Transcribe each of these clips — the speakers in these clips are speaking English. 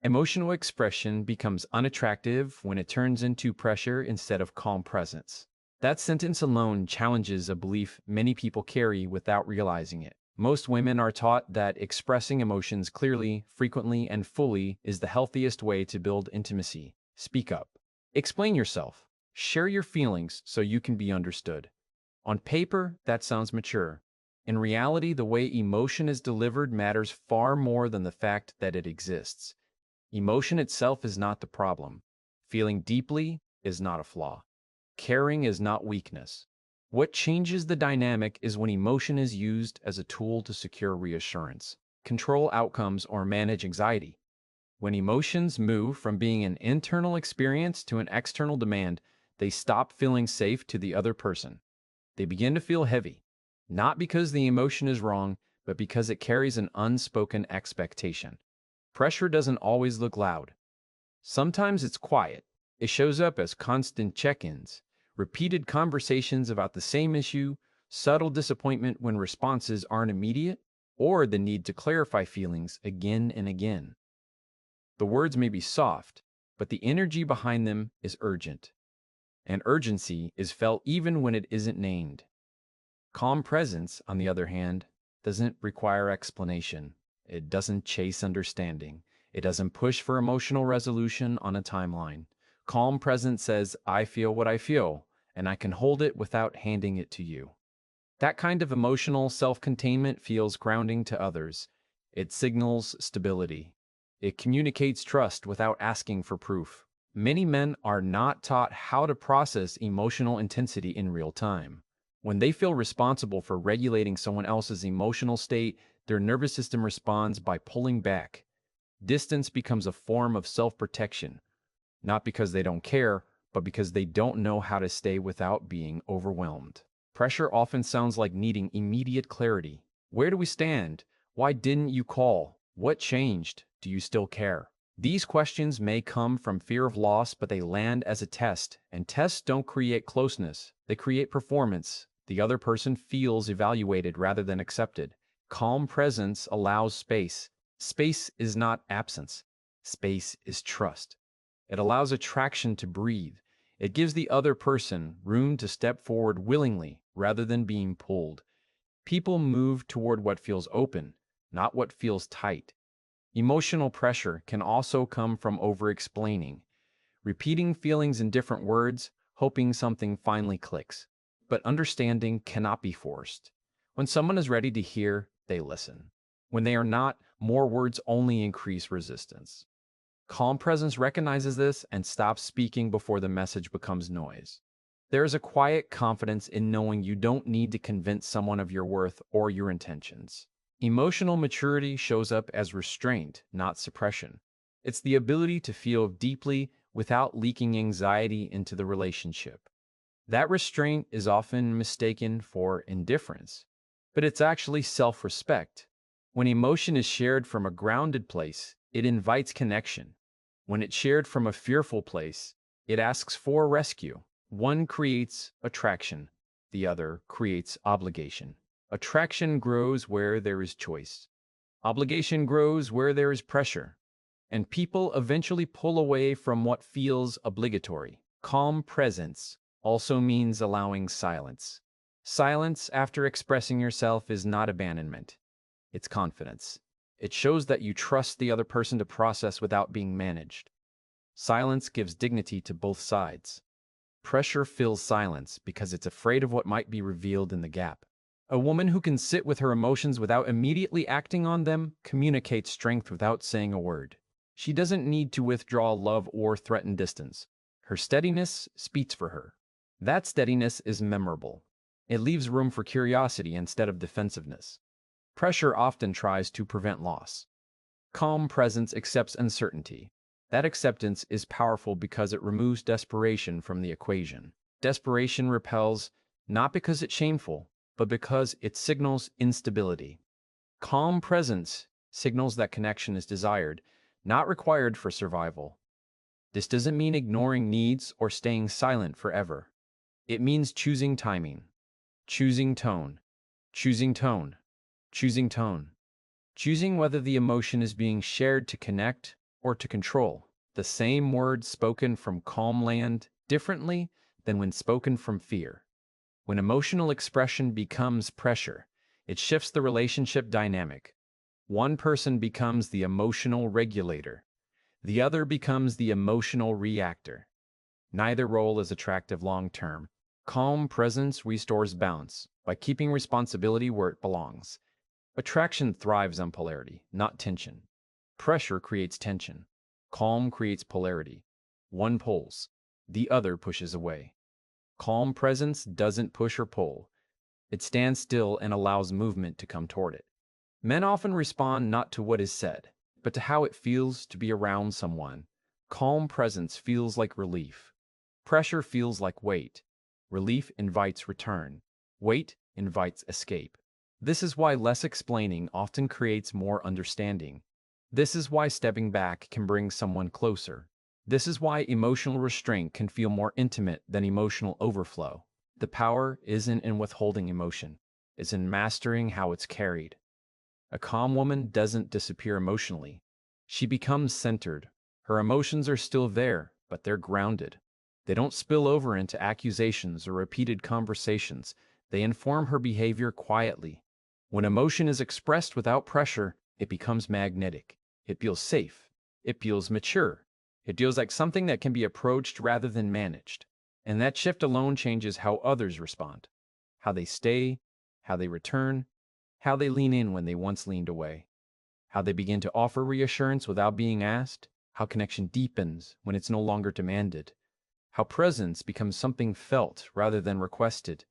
Emotional expression becomes unattractive when it turns into pressure instead of calm presence. That sentence alone challenges a belief many people carry without realizing it. Most women are taught that expressing emotions clearly, frequently, and fully is the healthiest way to build intimacy. Speak up. Explain yourself. Share your feelings so you can be understood. On paper, that sounds mature. In reality, the way emotion is delivered matters far more than the fact that it exists. Emotion itself is not the problem. Feeling deeply is not a flaw. Caring is not weakness. What changes the dynamic is when emotion is used as a tool to secure reassurance, control outcomes, or manage anxiety. When emotions move from being an internal experience to an external demand, they stop feeling safe to the other person. They begin to feel heavy, not because the emotion is wrong, but because it carries an unspoken expectation. Pressure doesn't always look loud. Sometimes it's quiet. It shows up as constant check-ins, repeated conversations about the same issue, subtle disappointment when responses aren't immediate, or the need to clarify feelings again and again. The words may be soft, but the energy behind them is urgent. And urgency is felt even when it isn't named. Calm presence, on the other hand, doesn't require explanation. It doesn't chase understanding. It doesn't push for emotional resolution on a timeline. Calm presence says, I feel what I feel, and I can hold it without handing it to you. That kind of emotional self-containment feels grounding to others. It signals stability. It communicates trust without asking for proof. Many men are not taught how to process emotional intensity in real time. When they feel responsible for regulating someone else's emotional state, their nervous system responds by pulling back. Distance becomes a form of self-protection, not because they don't care, but because they don't know how to stay without being overwhelmed. Pressure often sounds like needing immediate clarity. Where do we stand? Why didn't you call? What changed? Do you still care? These questions may come from fear of loss, but they land as a test, and tests don't create closeness. They create performance. The other person feels evaluated rather than accepted. Calm presence allows space. Space is not absence. Space is trust. It allows attraction to breathe. It gives the other person room to step forward willingly rather than being pulled. People move toward what feels open, not what feels tight. Emotional pressure can also come from over-explaining, repeating feelings in different words, hoping something finally clicks. But understanding cannot be forced. When someone is ready to hear, they listen. When they are not, more words only increase resistance. Calm presence recognizes this and stops speaking before the message becomes noise. There is a quiet confidence in knowing you don't need to convince someone of your worth or your intentions. Emotional maturity shows up as restraint, not suppression. It's the ability to feel deeply without leaking anxiety into the relationship. That restraint is often mistaken for indifference, but it's actually self-respect. When emotion is shared from a grounded place, it invites connection. When it's shared from a fearful place, it asks for rescue. One creates attraction, the other creates obligation. Attraction grows where there is choice. Obligation grows where there is pressure. And people eventually pull away from what feels obligatory. Calm presence also means allowing silence. Silence after expressing yourself is not abandonment. It's confidence. It shows that you trust the other person to process without being managed. Silence gives dignity to both sides. Pressure fills silence because it's afraid of what might be revealed in the gap. A woman who can sit with her emotions without immediately acting on them communicates strength without saying a word. She doesn't need to withdraw love or threaten distance. Her steadiness speaks for her. That steadiness is memorable. It leaves room for curiosity instead of defensiveness. Pressure often tries to prevent loss. Calm presence accepts uncertainty. That acceptance is powerful because it removes desperation from the equation. Desperation repels not because it's shameful, but because it signals instability. Calm presence signals that connection is desired, not required for survival. This doesn't mean ignoring needs or staying silent forever. It means choosing timing, choosing tone, choosing tone, choosing tone, choosing whether the emotion is being shared to connect or to control. The same words spoken from calm land differently than when spoken from fear. When emotional expression becomes pressure, it shifts the relationship dynamic. One person becomes the emotional regulator. The other becomes the emotional reactor. Neither role is attractive long-term. Calm presence restores balance by keeping responsibility where it belongs. Attraction thrives on polarity, not tension. Pressure creates tension. Calm creates polarity. One pulls, the other pushes away. Calm presence doesn't push or pull. It stands still and allows movement to come toward it. Men often respond not to what is said, but to how it feels to be around someone. Calm presence feels like relief. Pressure feels like weight. Relief invites return. Weight invites escape. This is why less explaining often creates more understanding. This is why stepping back can bring someone closer. This is why emotional restraint can feel more intimate than emotional overflow. The power isn't in withholding emotion, it's in mastering how it's carried. A calm woman doesn't disappear emotionally. She becomes centered. Her emotions are still there, but they're grounded. They don't spill over into accusations or repeated conversations. They inform her behavior quietly. When emotion is expressed without pressure, it becomes magnetic. It feels safe. It feels mature. It feels like something that can be approached rather than managed. And that shift alone changes how others respond, how they stay, how they return, how they lean in when they once leaned away, how they begin to offer reassurance without being asked, how connection deepens when it's no longer demanded, how presence becomes something felt rather than requested,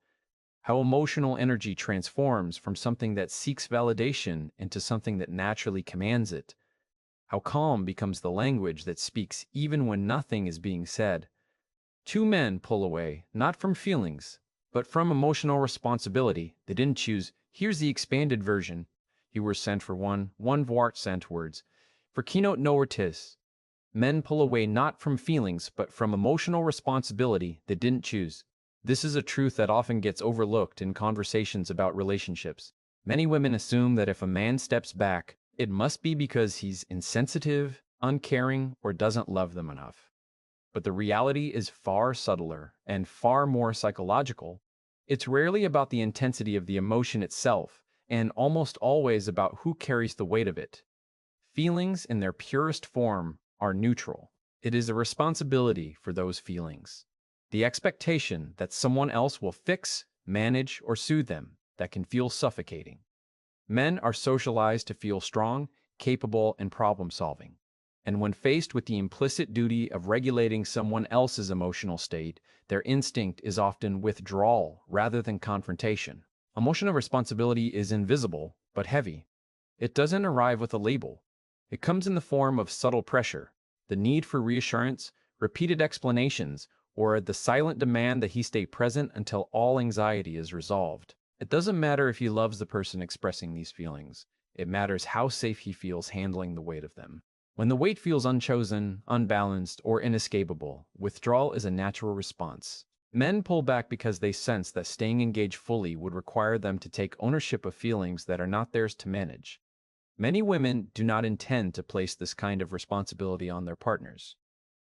how emotional energy transforms from something that seeks validation into something that naturally commands it, how calm becomes the language that speaks even when nothing is being said. Two men pull away, not from feelings, but from emotional responsibility. They didn't choose, here's the expanded version. You were sent for one Vart sent words. For keynote notice, men pull away not from feelings, but from emotional responsibility they didn't choose. This is a truth that often gets overlooked in conversations about relationships. Many women assume that if a man steps back, it must be because he's insensitive, uncaring, or doesn't love them enough. But the reality is far subtler and far more psychological. It's rarely about the intensity of the emotion itself, and almost always about who carries the weight of it. Feelings in their purest form are neutral. It is a responsibility for those feelings. The expectation that someone else will fix, manage, or soothe them that can feel suffocating. Men are socialized to feel strong, capable, and problem-solving. And when faced with the implicit duty of regulating someone else's emotional state, their instinct is often withdrawal rather than confrontation. Emotional responsibility is invisible, but heavy. It doesn't arrive with a label. It comes in the form of subtle pressure, the need for reassurance, repeated explanations, or the silent demand that he stay present until all anxiety is resolved. It doesn't matter if he loves the person expressing these feelings. It matters how safe he feels handling the weight of them. When the weight feels unchosen, unbalanced, or inescapable, withdrawal is a natural response. Men pull back because they sense that staying engaged fully would require them to take ownership of feelings that are not theirs to manage. Many women do not intend to place this kind of responsibility on their partners.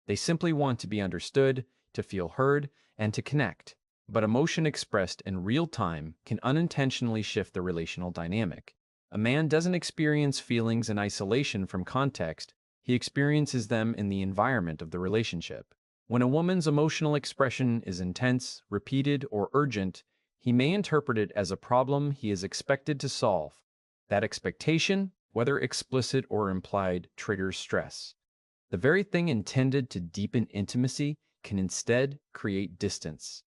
They simply want to be understood, to feel heard, and to connect. But emotion expressed in real time can unintentionally shift the relational dynamic. A man doesn't experience feelings in isolation from context, he experiences them in the environment of the relationship. When a woman's emotional expression is intense, repeated, or urgent, he may interpret it as a problem he is expected to solve. That expectation, whether explicit or implied, triggers stress. The very thing intended to deepen intimacy can instead create distance.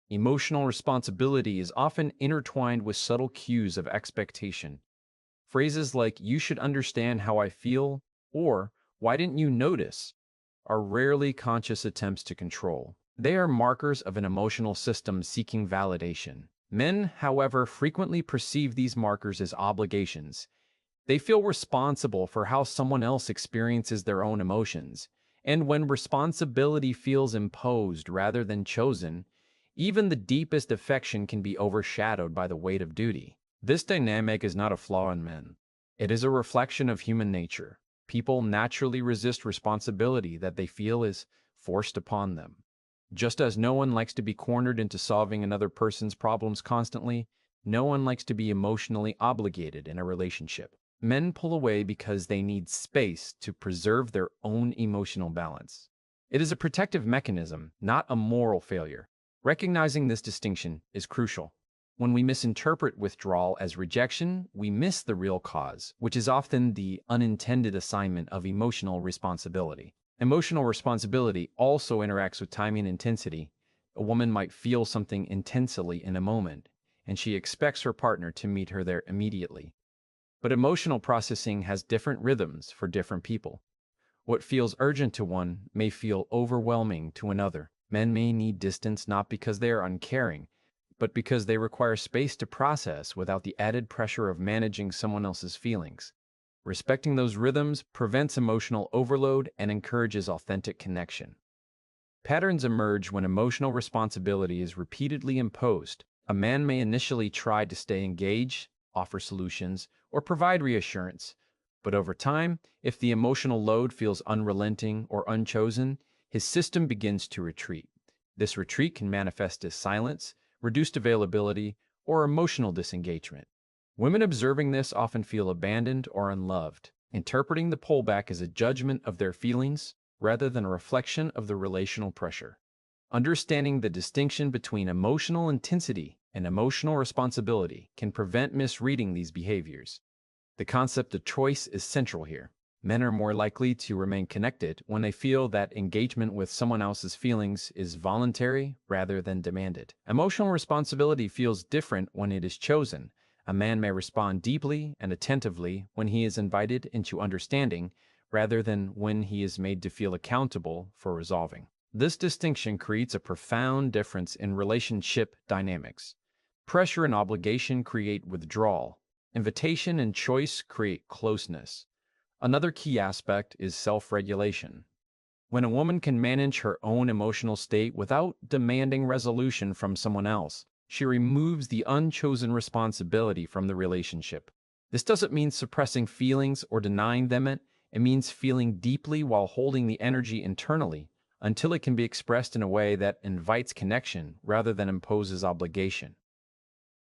Emotional responsibility is often intertwined with subtle cues of expectation. Phrases like, "you should understand how I feel," or "why didn't you notice?" are rarely conscious attempts to control. They are markers of an emotional system seeking validation. Men, however, frequently perceive these markers as obligations. They feel responsible for how someone else experiences their own emotions. And when responsibility feels imposed rather than chosen, even the deepest affection can be overshadowed by the weight of duty. This dynamic is not a flaw in men. It is a reflection of human nature. People naturally resist responsibility that they feel is forced upon them. Just as no one likes to be cornered into solving another person's problems constantly, no one likes to be emotionally obligated in a relationship. Men pull away because they need space to preserve their own emotional balance. It is a protective mechanism, not a moral failure. Recognizing this distinction is crucial. When we misinterpret withdrawal as rejection, we miss the real cause, which is often the unintended assignment of emotional responsibility. Emotional responsibility also interacts with timing and intensity. A woman might feel something intensely in a moment, and she expects her partner to meet her there immediately. But emotional processing has different rhythms for different people. What feels urgent to one may feel overwhelming to another. Men may need distance not because they are uncaring, but because they require space to process without the added pressure of managing someone else's feelings. Respecting those rhythms prevents emotional overload and encourages authentic connection. Patterns emerge when emotional responsibility is repeatedly imposed. A man may initially try to stay engaged, offer solutions, or provide reassurance, but over time, if the emotional load feels unrelenting or unchosen, his system begins to retreat. This retreat can manifest as silence, reduced availability, or emotional disengagement. Women observing this often feel abandoned or unloved, interpreting the pullback as a judgment of their feelings rather than a reflection of the relational pressure. Understanding the distinction between emotional intensity and emotional responsibility can prevent misreading these behaviors. The concept of choice is central here. Men are more likely to remain connected when they feel that engagement with someone else's feelings is voluntary rather than demanded. Emotional responsibility feels different when it is chosen. A man may respond deeply and attentively when he is invited into understanding rather than when he is made to feel accountable for resolving. This distinction creates a profound difference in relationship dynamics. Pressure and obligation create withdrawal. Invitation and choice create closeness. Another key aspect is self-regulation. When a woman can manage her own emotional state without demanding resolution from someone else, she removes the unchosen responsibility from the relationship. This doesn't mean suppressing feelings or denying them. It means feeling deeply while holding the energy internally until it can be expressed in a way that invites connection rather than imposes obligation.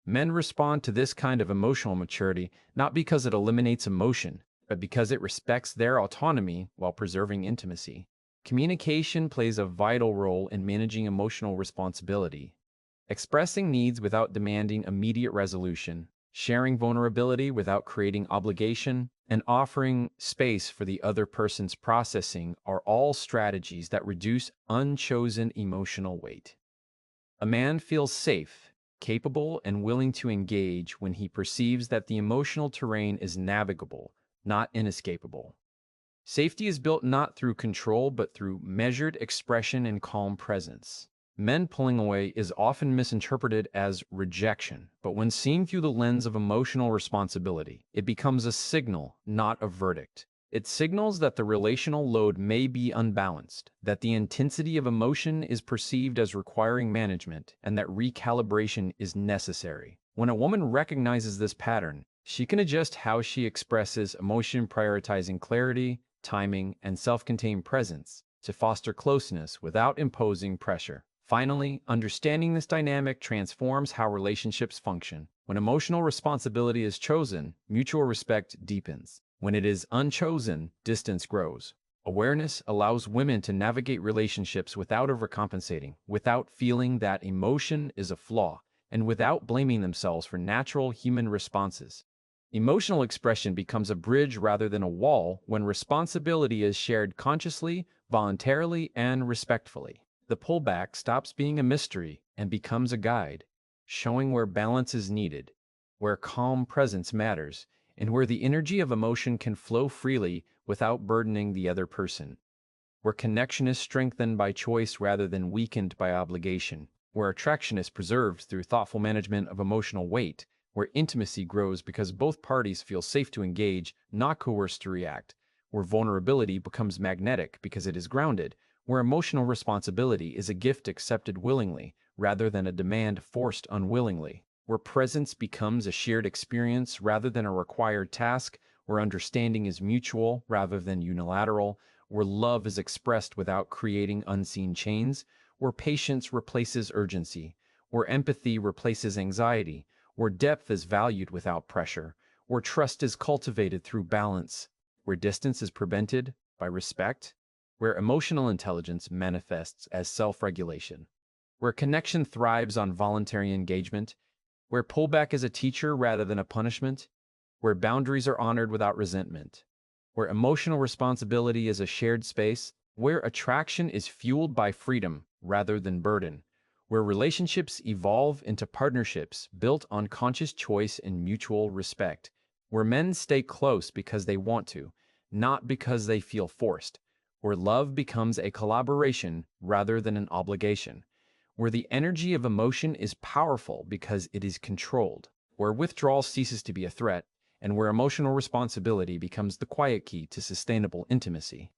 Men respond to this kind of emotional maturity not because it eliminates emotion, but because it respects their autonomy while preserving intimacy. Communication plays a vital role in managing emotional responsibility. Expressing needs without demanding immediate resolution, sharing vulnerability without creating obligation, and offering space for the other person's processing are all strategies that reduce unchosen emotional weight. A man feels safe, capable, and willing to engage when he perceives that the emotional terrain is navigable, not inescapable. Safety is built not through control, but through measured expression and calm presence. Men pulling away is often misinterpreted as rejection, but when seen through the lens of emotional responsibility, it becomes a signal, not a verdict. It signals that the relational load may be unbalanced, that the intensity of emotion is perceived as requiring management, and that recalibration is necessary. When a woman recognizes this pattern, she can adjust how she expresses emotion, prioritizing clarity, timing, and self-contained presence to foster closeness without imposing pressure. Finally, understanding this dynamic transforms how relationships function. When emotional responsibility is chosen, mutual respect deepens. When it is unchosen, distance grows. Awareness allows women to navigate relationships without overcompensating, without feeling that emotion is a flaw, and without blaming themselves for natural human responses. Emotional expression becomes a bridge rather than a wall when responsibility is shared consciously, voluntarily, and respectfully. The pullback stops being a mystery and becomes a guide, showing where balance is needed, where calm presence matters, and where the energy of emotion can flow freely without burdening the other person, where connection is strengthened by choice rather than weakened by obligation, where attraction is preserved through thoughtful management of emotional weight, where intimacy grows because both parties feel safe to engage, not coerced to react, where vulnerability becomes magnetic because it is grounded, where emotional responsibility is a gift accepted willingly rather than a demand forced unwillingly, where presence becomes a shared experience rather than a required task, where understanding is mutual rather than unilateral, where love is expressed without creating unseen chains, where patience replaces urgency, where empathy replaces anxiety, where depth is valued without pressure, where trust is cultivated through balance, where distance is prevented by respect, where emotional intelligence manifests as self-regulation, where connection thrives on voluntary engagement, where pullback is a teacher rather than a punishment, where boundaries are honored without resentment, where emotional responsibility is a shared space, where attraction is fueled by freedom rather than burden, where relationships evolve into partnerships built on conscious choice and mutual respect, where men stay close because they want to, not because they feel forced, where love becomes a collaboration rather than an obligation, where the energy of emotion is powerful because it is controlled, where withdrawal ceases to be a threat, and where emotional responsibility becomes the quiet key to sustainable intimacy.